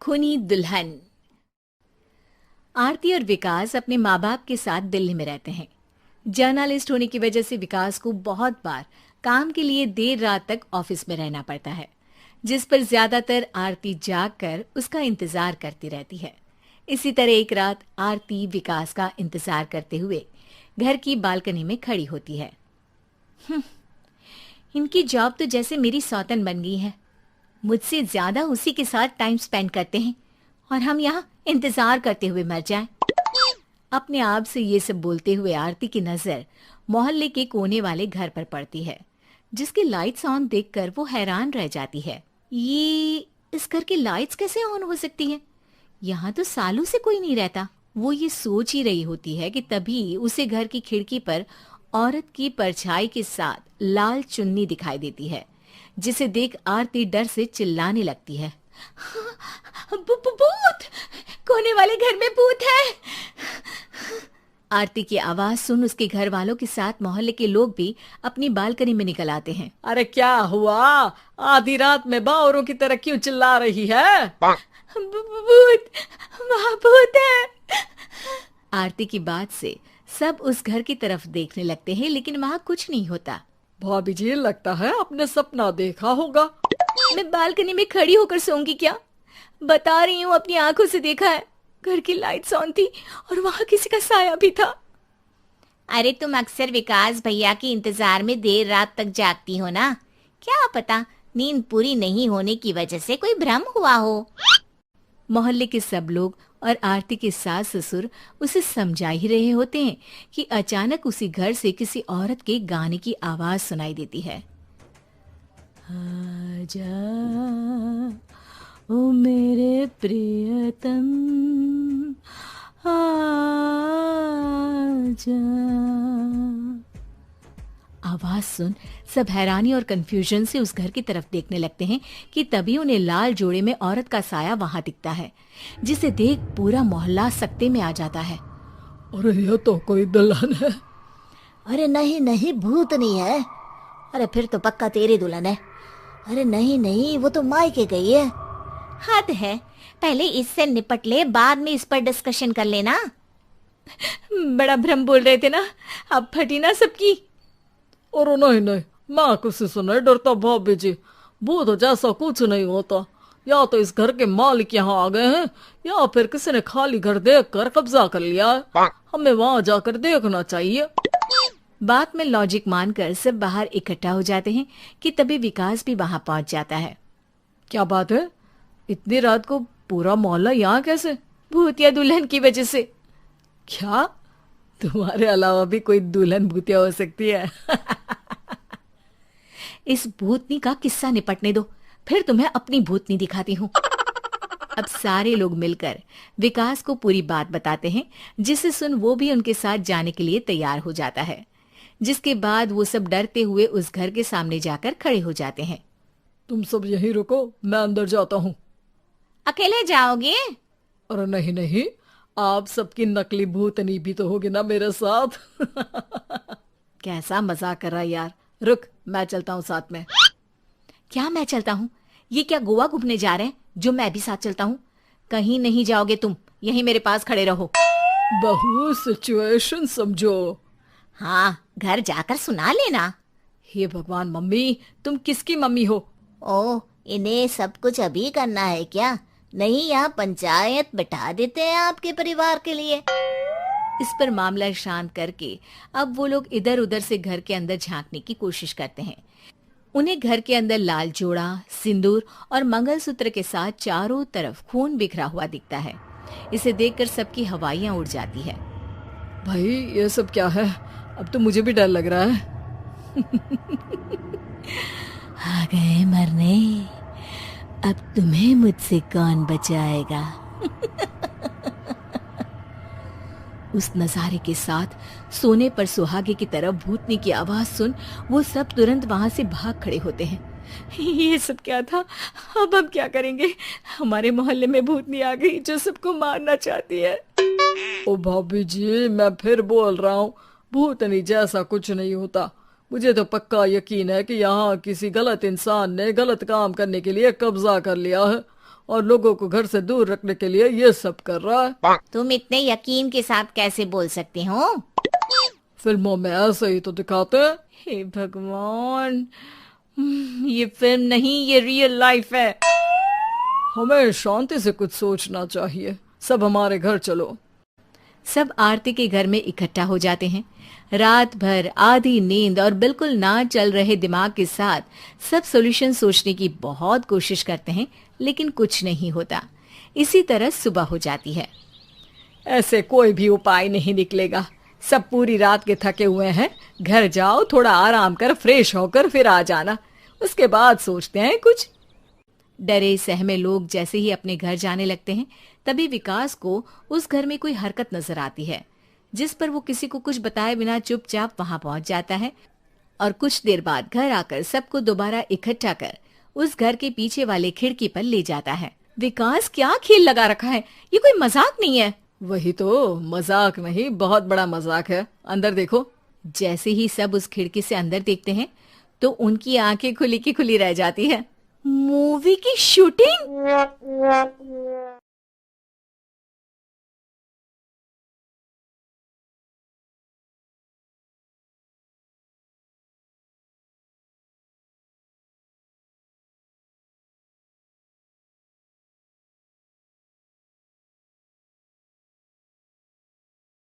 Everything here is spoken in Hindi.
खूनी दुल्हन। आरती और विकास अपने माँ बाप के साथ दिल्ली में रहते हैं। जर्नलिस्ट होने की वजह से विकास को बहुत बार काम के लिए देर रात तक ऑफिस में रहना पड़ता है, जिस पर ज्यादातर आरती जाग कर उसका इंतजार करती रहती है। इसी तरह एक रात आरती विकास का इंतजार करते हुए घर की बालकनी में खड़ी होती है। इनकी जॉब तो जैसे मेरी सौतन बन गई है। मुझसे ज्यादा उसी के साथ टाइम स्पेंड करते हैं और हम यहाँ इंतजार करते हुए मर जाएं। अपने आप से ये सब बोलते हुए आरती की नजर मोहल्ले के कोने वाले घर पर पड़ती है, जिसकी लाइट्स ऑन देखकर वो हैरान रह जाती है। ये इस घर की लाइट्स कैसे ऑन हो सकती है? यहाँ तो सालों से कोई नहीं रहता। वो ये सोच ही रही होती है कि तभी उसे घर की खिड़की पर औरत की परछाई के साथ लाल चुन्नी दिखाई देती है, जिसे देख आरती डर से चिल्लाने लगती है। भूत! कोने वाले घर में भूत है! आरती की आवाज सुन उसके घर वालों के साथ मोहल्ले के लोग भी अपनी बालकनी में निकल आते हैं। अरे क्या हुआ? आधी रात में बावरों की तरह क्यों चिल्ला रही है? भूत! वहाँ भूत है! आरती की बात से सब उस घर की तरफ देखने लगते हैं, लेकिन वहाँ कुछ नहीं होता। भाभी जी, लगता है आपने सपना देखा होगा। मैं बालकनी में खड़ी होकर सोऊंगी क्या? बता रही हूँ, अपनी आंखों से देखा है। घर की लाइट्स ऑन थी और वहाँ किसी का साया भी था। अरे तुम अक्सर विकास भैया के इंतजार में देर रात तक जागती हो ना, क्या पता नींद पूरी नहीं होने की वजह से कोई भ्रम हुआ हो। मोहल्ले के सब लोग और आरती के सास ससुर उसे समझा ही रहे होते हैं कि अचानक उसी घर से किसी औरत के गाने की आवाज सुनाई देती है। आजा ओ मेरे प्रियतम, आजा। आवाज सुन सब हैरानी और कंफ्यूजन से उस घर की तरफ देखने लगते हैं कि तभी उन्हें लाल जोड़े में औरत का साया वहां दिखता है, जिसे देख पूरा मोहल्ला सकते में आ जाता है। अरे ये तो कोई दुल्हन है। अरे नहीं नहीं, भूत नहीं है। अरे फिर तो पक्का तेरी दुल्हन है। अरे नहीं नहीं, वो तो मायके गई है। हद है, पहले इससे निपट ले, बाद में इस पर डिस्कशन कर लेना। बड़ा भ्रम बोल रहे थे ना, अब फटी ना सबकी। और नहीं नहीं, मैं किसी से नहीं डरता भाभी जी। भूत जैसा कुछ नहीं होता। या तो इस घर के मालिक यहाँ आ गए हैं, या फिर किसी ने खाली घर देख कर कब्जा कर लिया है। हमें वहाँ जाकर देखना चाहिए। बात में लॉजिक मानकर सब बाहर इकट्ठा हो जाते हैं कि तभी विकास भी वहां पहुंच जाता है। क्या बात है? इतनी रात को पूरा मोहल्ला यहाँ कैसे? भूतिया दुल्हन की वजह से। क्या तुम्हारे अलावा भी कोई दुल्हन भूतिया हो सकती है? इस भूतनी का किस्सा निपटने दो, फिर तुम्हें अपनी भूतनी दिखाती हूँ। अब सारे लोग मिलकर विकास को पूरी बात बताते हैं, जिसे सुन वो भी उनके साथ जाने के लिए तैयार हो जाता है। जिसके बाद वो सब डरते हुए उस घर के सामने जाकर खड़े हो जाते हैं। तुम सब यहीं रुको, मैं अंदर जाता हूँ। अकेले जाओगे? अरे नहीं नहीं, आप सबकी नकली भूतनी भी तो होगी ना मेरे साथ। कैसा मजाक कर रहा यार। रुक, मैं चलता हूँ साथ में। क्या मैं चलता हूँ? ये क्या गोवा घूमने जा रहे हैं जो मैं भी साथ चलता हूँ? कहीं नहीं जाओगे तुम, यहीं मेरे पास खड़े रहो। बहू सिचुएशन समझो। हाँ, घर जाकर सुना लेना। हे भगवान, मम्मी तुम किसकी मम्मी हो? ओ, इन्हें सब कुछ अभी करना है क्या? नहीं, यहाँ पंचायत बैठा देते हैं आपके परिवार के लिए। इस पर मामला शांत करके अब वो लोग इधर उधर से घर के अंदर झांकने की कोशिश करते हैं। उन्हें घर के अंदर लाल जोड़ा, सिंदूर और मंगलसूत्र के साथ चारों तरफ खून बिखरा हुआ दिखता है। इसे देखकर सबकी हवाइयां उड़ जाती है। भाई ये सब क्या है? अब तो मुझे भी डर लग रहा है। आ गए मरने, अब तुम्हें मुझसे कौन बचाएगा? उस नजारे के साथ सोने पर सुहागे की तरफ भूतनी की आवाज सुन वो सब तुरंत वहां से भाग खड़े होते हैं। ये सब क्या था? अब हम क्या करेंगे? हमारे मोहल्ले में भूतनी आ गई जो सबको मारना चाहती है। ओ भाभी जी, मैं फिर बोल रहा हूँ, भूतनी जैसा कुछ नहीं होता। मुझे तो पक्का यकीन है कि यहाँ किसी गलत इंसान ने गलत काम करने के लिए कब्जा कर लिया है और लोगों को घर से दूर रखने के लिए ये सब कर रहा है। तुम इतने यकीन के साथ कैसे बोल सकते हो? फिल्मों में ऐसे ही तो दिखाते हैं। हे भगवान, ये फिल्म नहीं, ये रियल लाइफ है। हमें शांति से कुछ सोचना चाहिए। सब हमारे घर चलो। सब आरती के घर में इकट्ठा हो जाते हैं। रात भर आधी नींद और बिल्कुल ना चल रहे दिमाग के साथ सब सॉल्यूशन सोचने की बहुत कोशिश करते हैं, लेकिन कुछ नहीं होता। इसी तरह सुबह हो जाती है। ऐसे कोई भी उपाय नहीं निकलेगा। सब पूरी रात के थके हुए हैं। घर जाओ, थोड़ा आराम कर, फ्रेश होकर फिर आ जाना, उसके बाद सोचते हैं कुछ। डरे सहमे लोग जैसे ही अपने घर जाने लगते हैं, तभी विकास को उस घर में कोई हरकत नजर आती है, जिस पर वो किसी को कुछ बताए बिना चुपचाप वहां पहुंच जाता है और कुछ देर बाद घर आकर सबको दोबारा इकट्ठा कर उस घर के पीछे वाले खिड़की पर ले जाता है। विकास, क्या खेल लगा रखा है? ये कोई मजाक नहीं है। वही तो, मजाक नहीं, बहुत बड़ा मजाक है। अंदर देखो। जैसे ही सब उस खिड़की से अंदर देखते हैं तो उनकी आंखें खुली की खुली रह जाती है। मूवी की शूटिंग!